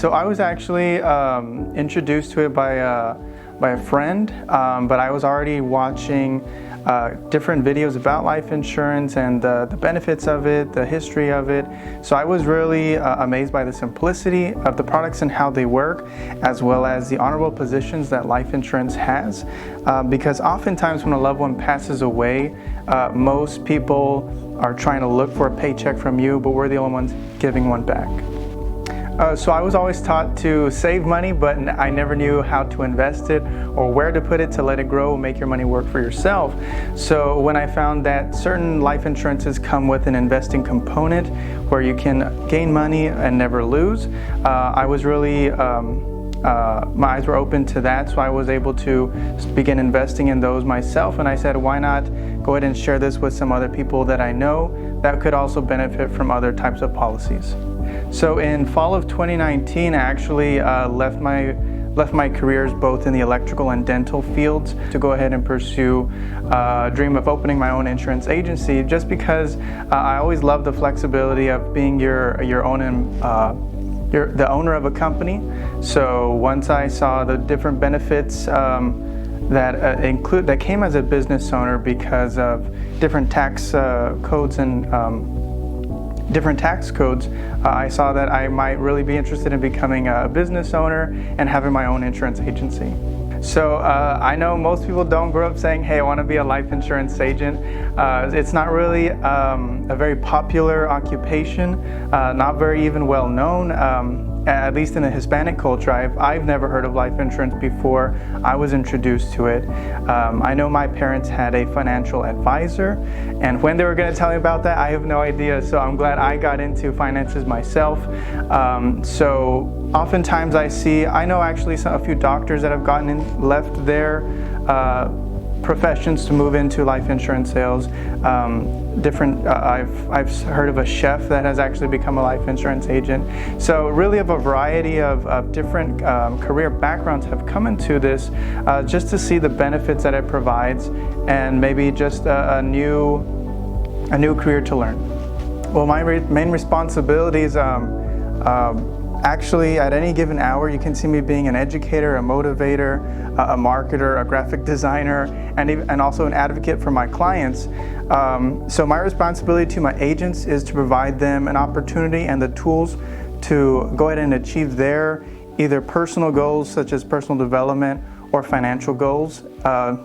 So I was actually introduced to it by a friend, but I was already watching different videos about life insurance and the benefits of it, the history of it. So I was really amazed by the simplicity of the products and how they work, as well as the honorable positions that life insurance has. Because oftentimes when a loved one passes away, most people are trying to look for a paycheck from you, but we're the only ones giving one back. So I was always taught to save money, but I never knew how to invest it or where to put it to let it grow and make your money work for yourself. So when I found that certain life insurances come with an investing component where you can gain money and never lose, I was really, my eyes were open to that, so I was able to begin investing in those myself, and I said, why not go ahead and share this with some other people that I know that could also benefit from other types of policies. So in fall of 2019, I actually left my careers both in the electrical and dental fields to go ahead and pursue a dream of opening my own insurance agency, just because I always loved the flexibility of being your own you're the owner of a company. So once I saw the different benefits that came as a business owner because of different tax codes and I saw that I might really be interested in becoming a business owner and having my own insurance agency. So I know most people don't grow up saying, hey, I want to be a life insurance agent. It's not really a very popular occupation, not very even well known. At least in the Hispanic culture, I've never heard of life insurance before I was introduced to it. I know my parents had a financial advisor, and when they were going to tell me about that, I have no idea. So I'm glad I got into finances myself. So oftentimes I know actually a few doctors that have left their professions to move into life insurance sales. I've heard of a chef that has actually become a life insurance agent. So really a variety of different career backgrounds have come into this just to see the benefits that it provides, and maybe just a new career to learn. Well, my main responsibilities, actually, at any given hour, you can see me being an educator, a motivator, a marketer, a graphic designer, and also an advocate for my clients. So my responsibility to my agents is to provide them an opportunity and the tools to go ahead and achieve their either personal goals, such as personal development, or financial goals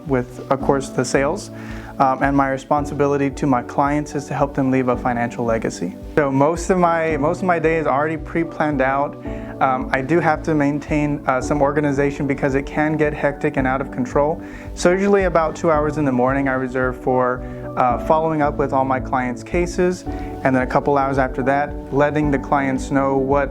with, of course, the sales. And my responsibility to my clients is to help them leave a financial legacy. So most of my day is already pre-planned out. I do have to maintain some organization because it can get hectic and out of control. So usually about 2 hours in the morning I reserve for following up with all my clients' cases, and then a couple hours after that, letting the clients know what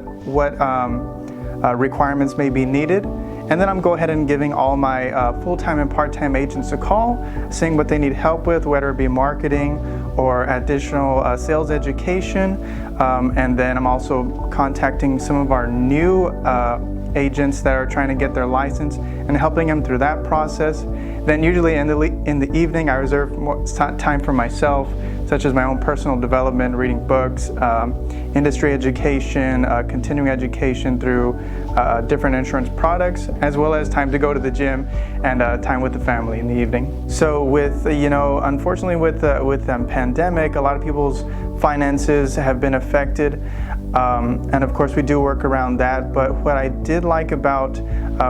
requirements may be needed. And then I'm go ahead and giving all my full-time and part-time agents a call, seeing what they need help with, whether it be marketing or additional sales education. And then I'm also contacting some of our new agents that are trying to get their license and helping them through that process. Then usually in the evening I reserve more time for myself, such as my own personal development, reading books, industry education, continuing education through different insurance products, as well as time to go to the gym and time with the family in the evening. So with, unfortunately with the pandemic, a lot of people's finances have been affected. And of course we do work around that, but what I did like about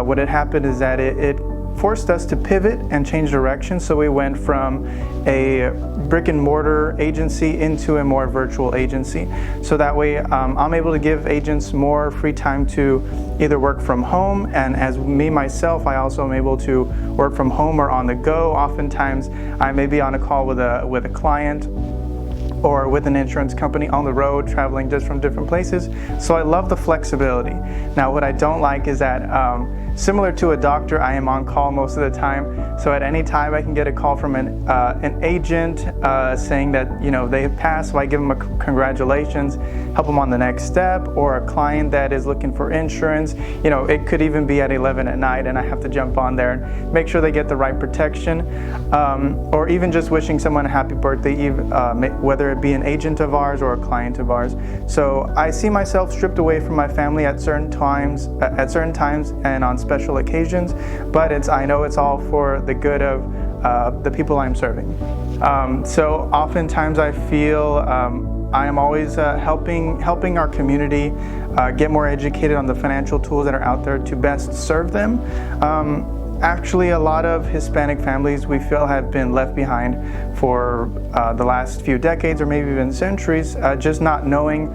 what had happened is that it forced us to pivot and change direction. So we went from a brick and mortar agency into a more virtual agency. So that way I'm able to give agents more free time to either work from home, and as myself, I also am able to work from home or on the go. Oftentimes I may be on a call with a client or with an insurance company on the road, traveling just from different places. So I love the flexibility. Now what I don't like is that similar to a doctor, I am on call most of the time. So at any time I can get a call from an agent saying that they have passed, so I give them a congratulations, help them on the next step, or a client that is looking for insurance. It could even be at 11 at night and I have to jump on there and make sure they get the right protection, or even just wishing someone a happy birthday, whether it it be an agent of ours or a client of ours. So I see myself stripped away from my family at certain times and on special occasions, but I know it's all for the good of the people I'm serving. So oftentimes I feel I am always helping our community get more educated on the financial tools that are out there to best serve them. Actually, a lot of Hispanic families we feel have been left behind for the last few decades or maybe even centuries, just not knowing,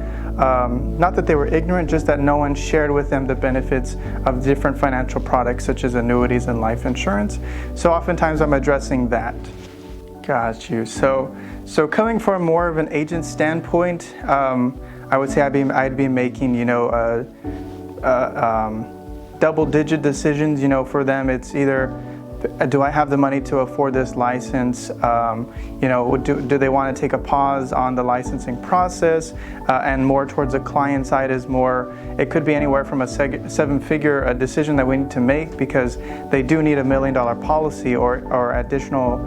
not that they were ignorant, just that no one shared with them the benefits of different financial products such as annuities and life insurance. So oftentimes I'm addressing that. Got you. So coming from more of an agent standpoint, I would say I'd be making, double-digit decisions. For them, it's either, do I have the money to afford this license? Do they want to take a pause on the licensing process? And more towards the client side is more, it could be anywhere from a seven-figure decision that we need to make because they do need $1 million policy or additional,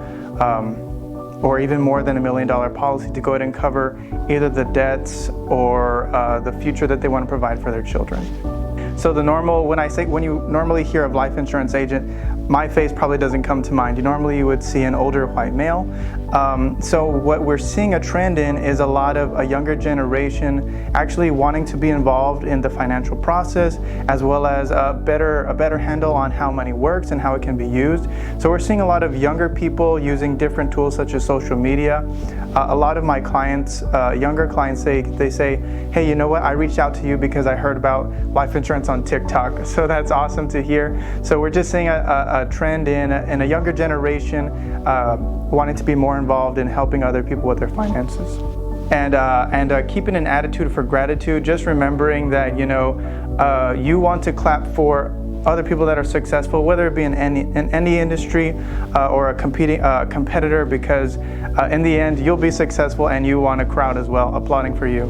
or even more than $1 million policy to go ahead and cover either the debts or the future that they want to provide for their children. So when you normally hear of life insurance agent, my face probably doesn't come to mind. You would see an older white male. So what we're seeing a trend in is a lot of a younger generation actually wanting to be involved in the financial process, as well as a better handle on how money works and how it can be used. So we're seeing a lot of younger people using different tools such as social media. A lot of my clients, younger clients, they say, hey, you know what? I reached out to you because I heard about life insurance on TikTok. So that's awesome to hear. So we're just seeing a trend in a younger generation wanting to be more involved in helping other people with their finances. And keeping an attitude for gratitude, just remembering that, you want to clap for other people that are successful, whether it be in any industry or a competitor, because in the end, you'll be successful and you want a crowd as well applauding for you.